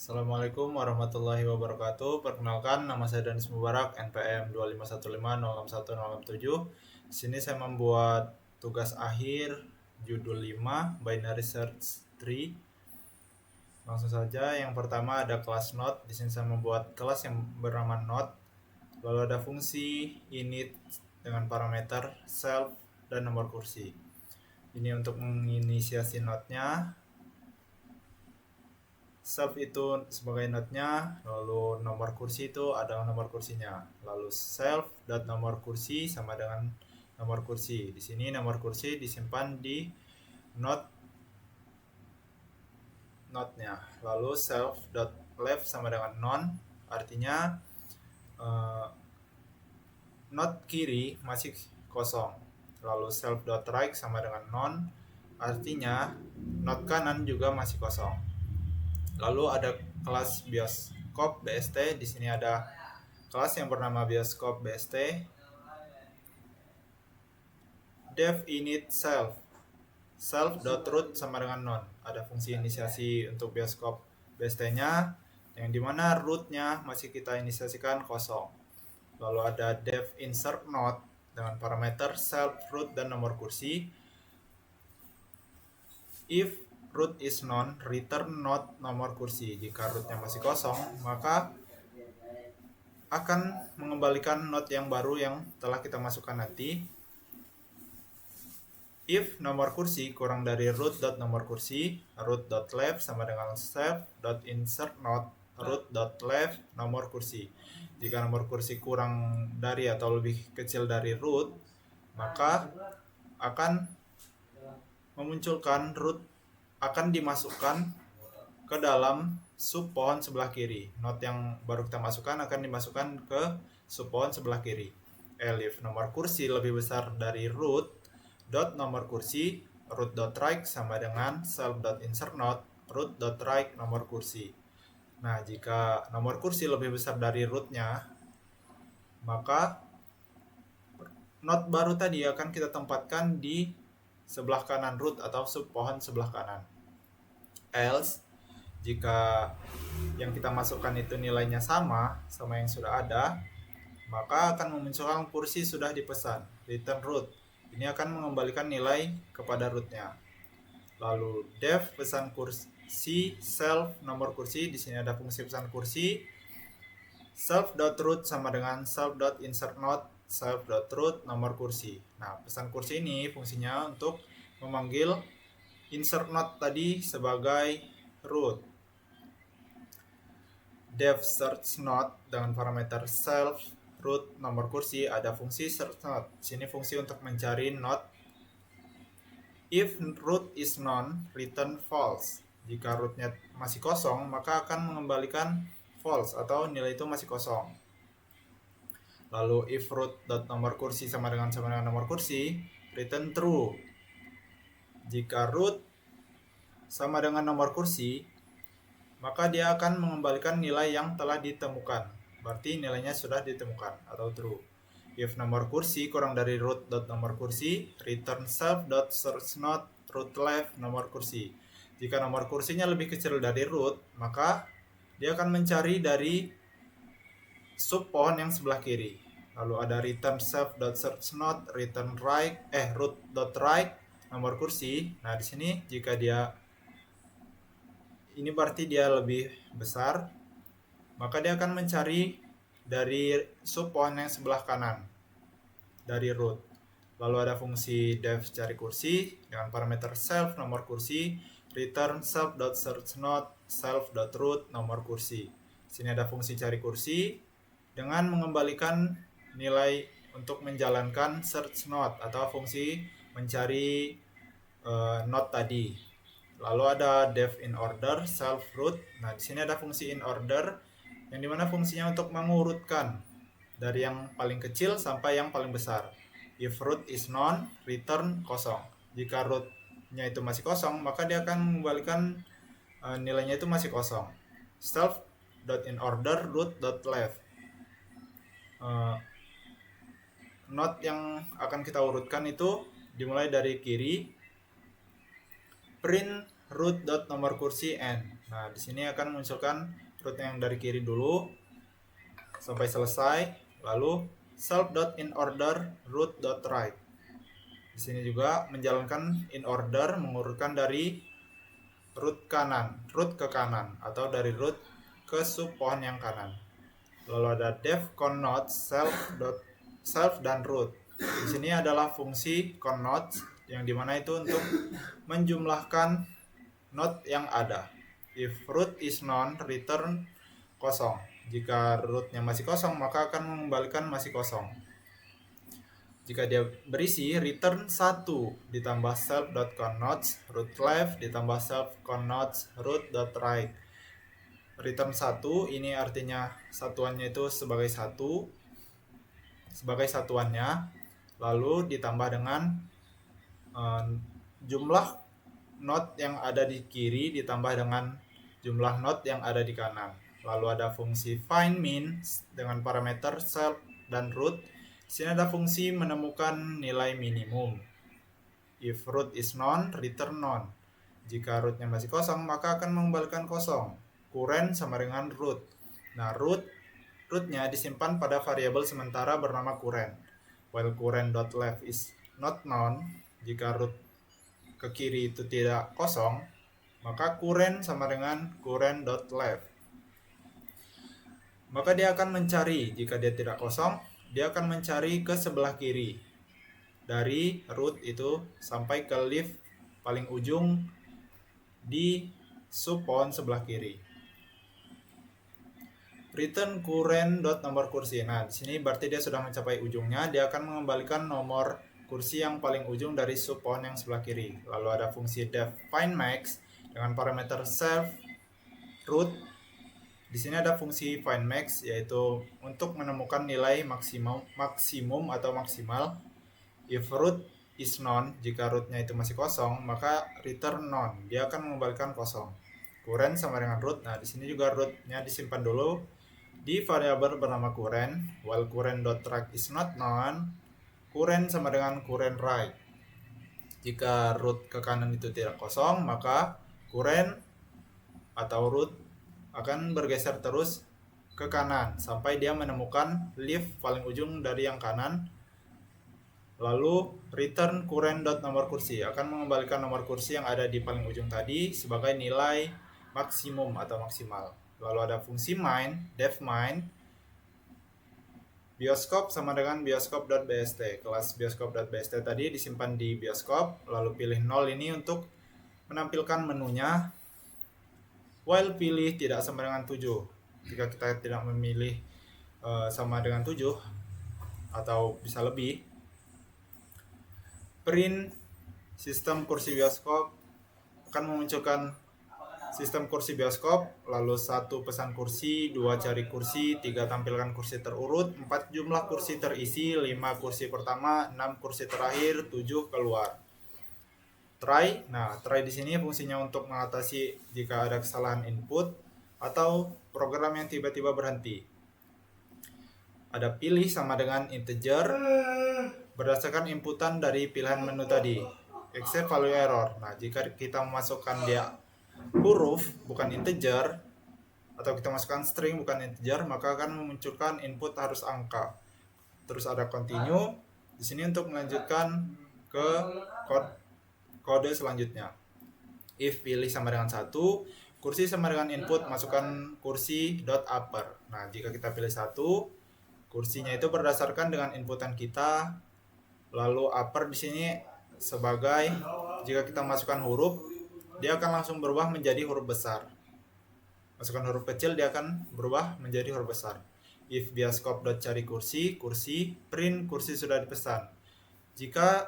Assalamualaikum warahmatullahi wabarakatuh. Perkenalkan, nama saya Danis Mubarak, NPM 251506107. Di sini saya membuat tugas akhir judul 5 Binary Search Tree. Langsung saja, yang pertama ada kelas Node. Di sini saya membuat kelas yang bernama Node. Lalu ada fungsi init dengan parameter self dan nomor kursi. Ini untuk menginisiasi node-nya. Self itu sebagai node-nya, lalu nomor kursi itu adalah nomor kursinya. Lalu self dot nomor kursi sama dengan nomor kursi. Di sini nomor kursi disimpan di node-nya. Lalu self dot left sama dengan none, artinya node kiri masih kosong. Lalu self dot right sama dengan none, artinya node kanan juga masih kosong. Lalu ada kelas bioskop BST. Di sini ada kelas yang bernama bioskop BST. Dev init self.root sama dengan none. Ada fungsi inisiasi untuk bioskop BST-nya, yang dimana root-nya masih kita inisiasikan kosong. Lalu ada dev insert node dengan parameter self, root, dan nomor kursi. If root is none, return node nomor kursi. Jika rootnya masih kosong, maka akan mengembalikan node yang baru yang telah kita masukkan nanti. If nomor kursi kurang dari root.nomor kursi, root.left sama dengan self.insert node root.left nomor kursi. Jika nomor kursi kurang dari atau lebih kecil dari root, maka akan memunculkan root, akan dimasukkan ke dalam sub pohon sebelah kiri. Node yang baru kita masukkan akan dimasukkan ke sub pohon sebelah kiri. If nomor kursi lebih besar dari root, dot nomor kursi, root.right sama dengan self.insert node root.right nomor kursi. Nah, jika nomor kursi lebih besar dari rootnya, maka node baru tadi akan kita tempatkan di sebelah kanan root atau sub pohon sebelah kanan. Else, jika yang kita masukkan itu nilainya sama yang sudah ada, maka akan memunculkan kursi sudah dipesan, return root. Ini akan mengembalikan nilai kepada rootnya. Lalu dev pesan kursi self nomor kursi. Di sini ada fungsi pesan kursi. Self.root sama dengan self.insert node self.root nomor kursi. Nah, pesan kursi ini fungsinya untuk memanggil insert node tadi sebagai root. Dev search node dengan parameter self root nomor kursi, ada fungsi search node. Sini fungsi untuk mencari node. If root is none, return false. Jika rootnya masih kosong, maka akan mengembalikan false atau nilai itu masih kosong. Lalu if root dot nomor kursi sama dengan nomor kursi, return true. Jika root sama dengan nomor kursi, maka dia akan mengembalikan nilai yang telah ditemukan. Berarti nilainya sudah ditemukan atau true. If nomor kursi kurang dari root.nomor kursi, return self.search node root left nomor kursi. Jika nomor kursinya lebih kecil dari root, maka dia akan mencari dari sub pohon yang sebelah kiri. Lalu ada return self.search node return root.right nomor kursi. Nah, di sini jika dia ini berarti dia lebih besar, maka dia akan mencari dari sub pohon yang sebelah kanan dari root. Lalu ada fungsi dev cari kursi dengan parameter self nomor kursi, return self.search node self.root nomor kursi. Sini ada fungsi cari kursi dengan mengembalikan nilai untuk menjalankan search node atau fungsi mencari node tadi. Lalu ada dev in order self root. Nah, di sini ada fungsi in order yang dimana fungsinya untuk mengurutkan dari yang paling kecil sampai yang paling besar. If root is none, return kosong. Jika rootnya itu masih kosong, maka dia akan mengembalikan nilainya itu masih kosong. Self.in-order root.left. Node yang akan kita urutkan itu dimulai dari kiri. Print root.nomor kursi n. Nah, di sini akan munculkan root yang dari kiri dulu sampai selesai, lalu self.inOrder root.right. Di sini juga menjalankan in order, mengurutkan dari root ke kanan atau dari root ke sub pohon yang kanan. Lalu ada def connotes self dan root. Di sini adalah fungsi connotes yang dimana itu untuk menjumlahkan node yang ada. If root is none, return kosong. Jika rootnya masih kosong, maka akan mengembalikan masih kosong. Jika dia berisi, return 1 ditambah self.connotes root left ditambah self.connotes root.right. Return 1 ini artinya satuannya itu sebagai satuannya, lalu ditambah dengan jumlah node yang ada di kiri ditambah dengan jumlah node yang ada di kanan. Lalu ada fungsi find min dengan parameter self dan root. Di sini ada fungsi menemukan nilai minimum. If root is none, return none. Jika rootnya masih kosong, maka akan mengembalikan kosong. Current sama dengan root. Nah, rootnya disimpan pada variabel sementara bernama current. While current.left is not none, jika root ke kiri itu tidak kosong, maka current sama dengan current.left. Maka dia akan mencari, jika dia tidak kosong, dia akan mencari ke sebelah kiri. Dari root itu sampai ke leaf paling ujung di sub pohon sebelah kiri. Return current nomor kursi. Nah, di sini berarti dia sudah mencapai ujungnya. Dia akan mengembalikan nomor kursi yang paling ujung dari sub pohon yang sebelah kiri. Lalu ada fungsi def find max dengan parameter self root. Di sini ada fungsi find max, yaitu untuk menemukan nilai maksimum atau maksimal. If root is none, jika rootnya itu masih kosong, maka return none. Dia akan mengembalikan kosong. Current sama dengan root. Nah, di sini juga rootnya disimpan dulu di variabel bernama current. While current.right is not none, current sama dengan current right. Jika root ke kanan itu tidak kosong, maka current atau root akan bergeser terus ke kanan sampai dia menemukan leaf paling ujung dari yang kanan. Lalu return current nomor kursi akan mengembalikan nomor kursi yang ada di paling ujung tadi sebagai nilai maksimum atau maksimal. Lalu ada fungsi main, def main. Bioskop sama dengan bioskop.bst. Kelas bioskop.bst tadi disimpan di bioskop, lalu pilih 0 ini untuk menampilkan menunya. While pilih tidak sama dengan 7. Jika kita tidak memilih sama dengan 7 atau bisa lebih, print sistem kursi bioskop akan memunculkan sistem kursi bioskop, lalu 1 pesan kursi, 2 cari kursi, 3 tampilkan kursi terurut, 4 jumlah kursi terisi, 5 kursi pertama, 6 kursi terakhir, 7 keluar. Try. Nah, try di sini fungsinya untuk mengatasi jika ada kesalahan input atau program yang tiba-tiba berhenti. Ada pilih sama dengan integer berdasarkan inputan dari pilihan menu tadi. Except value error. Nah, jika kita memasukkan dia huruf bukan integer atau kita masukkan string bukan integer, maka akan memunculkan input harus angka. Terus ada continue di sini untuk melanjutkan ke kode selanjutnya. If pilih sama dengan 1, kursi sama dengan input, masukkan kursi .upper. Nah, jika kita pilih 1, kursinya itu berdasarkan dengan inputan kita. Lalu upper di sini sebagai jika kita masukkan huruf, dia akan langsung berubah menjadi huruf besar. Masukkan huruf kecil, dia akan berubah menjadi huruf besar. If bioskop.cari kursi, print kursi sudah dipesan. Jika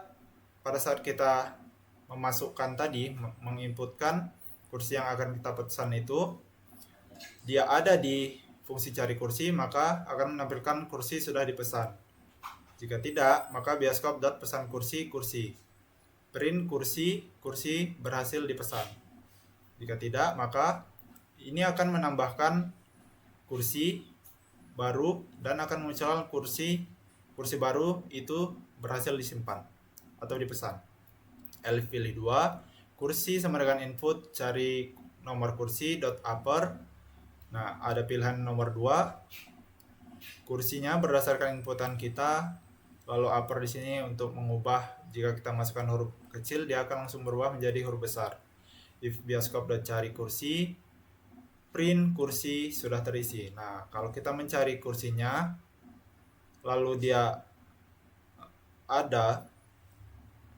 pada saat kita memasukkan tadi, menginputkan kursi yang akan kita pesan itu, dia ada di fungsi cari kursi, maka akan menampilkan kursi sudah dipesan. Jika tidak, maka bioskop.pesan kursi. Print kursi berhasil dipesan. Jika tidak, maka ini akan menambahkan kursi baru dan akan munculkan kursi baru itu berhasil disimpan atau dipesan. Elif pilih 2, kursi sama dengan input, cari nomor kursi dot upper. Nah, ada pilihan nomor 2. Kursinya berdasarkan inputan kita. Lalu upper di sini untuk mengubah, jika kita masukkan huruf kecil dia akan langsung berubah menjadi huruf besar. If bioskop.cari kursi, print kursi sudah terisi. Nah, kalau kita mencari kursinya lalu dia ada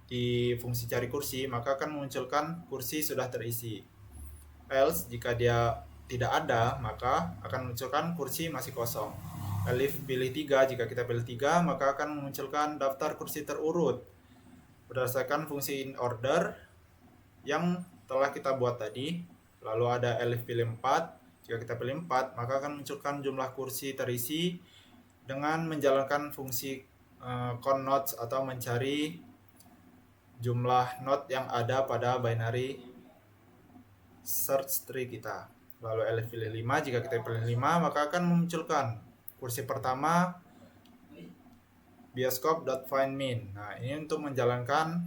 di fungsi cari kursi, maka akan memunculkan kursi sudah terisi. Else, jika dia tidak ada, maka akan memunculkan kursi masih kosong. If pilih 3, jika kita pilih 3, maka akan memunculkan daftar kursi terurut berdasarkan fungsi in order yang telah kita buat tadi. Lalu ada elif pilih 4, jika kita pilih 4, maka akan memunculkan jumlah kursi terisi dengan menjalankan fungsi count nodes atau mencari jumlah node yang ada pada binary search tree kita. Lalu elif pilih 5, jika kita pilih 5, maka akan memunculkan kursi pertama bioskop.findMin. Nah, ini untuk menjalankan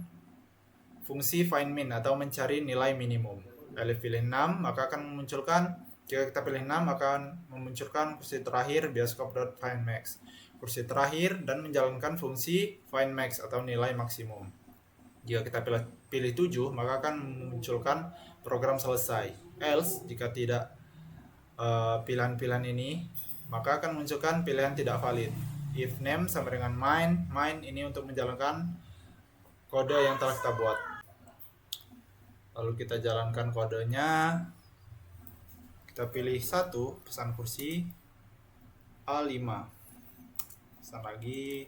fungsi findMin atau mencari nilai minimum. Elif pilih 6, maka akan memunculkan, jika kita pilih 6, akan memunculkan kursi terakhir bioskop.findMax. Kursi terakhir dan menjalankan fungsi findMax atau nilai maksimum. Jika kita pilih 7, maka akan memunculkan program selesai. Else, jika tidak pilihan-pilihan ini, maka akan memunculkan pilihan tidak valid. If name sama dengan mine ini untuk menjalankan kode yang telah kita buat. Lalu kita jalankan kodenya. Kita pilih 1, pesan kursi A5. Pesan lagi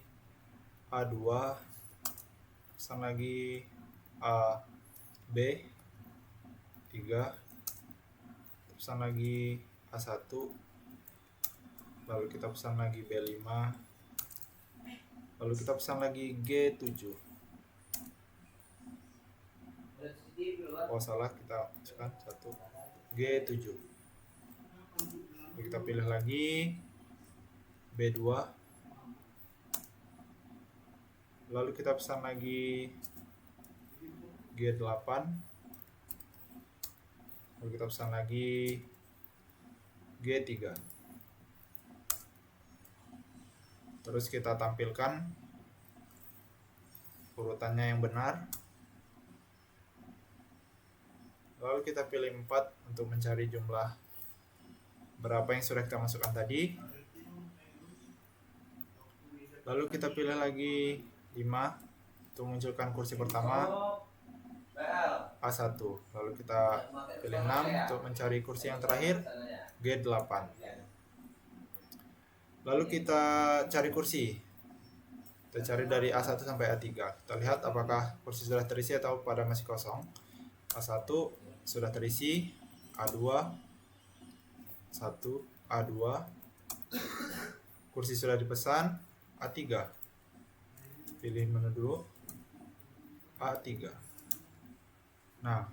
A2. Pesan lagi AB 3. Pesan lagi A1. Lalu kita pesan lagi B5. Lalu kita pesan lagi G7. Oh salah, kita masukkan 1 G7. Lalu kita pilih lagi B2. Lalu kita pesan lagi G8. Lalu kita pesan lagi G3. Terus kita tampilkan urutannya yang benar. Lalu kita pilih 4 untuk mencari jumlah berapa yang sudah kita masukkan tadi. Lalu kita pilih lagi 5 untuk munculkan kursi pertama A1. Lalu kita pilih 6 untuk mencari kursi yang terakhir G8. Lalu kita cari kursi. Kita cari dari A1 sampai A3. Kita lihat apakah kursi sudah terisi atau pada masih kosong. A1 sudah terisi, A2 1, A2 kursi sudah dipesan, A3 pilih menu dulu, A3. Nah,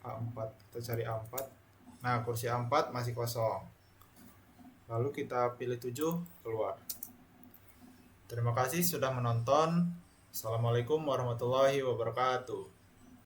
A4, kita cari A4. Nah, kursi A4 masih kosong. Lalu kita pilih 7, keluar. Terima kasih sudah menonton. Assalamualaikum warahmatullahi wabarakatuh.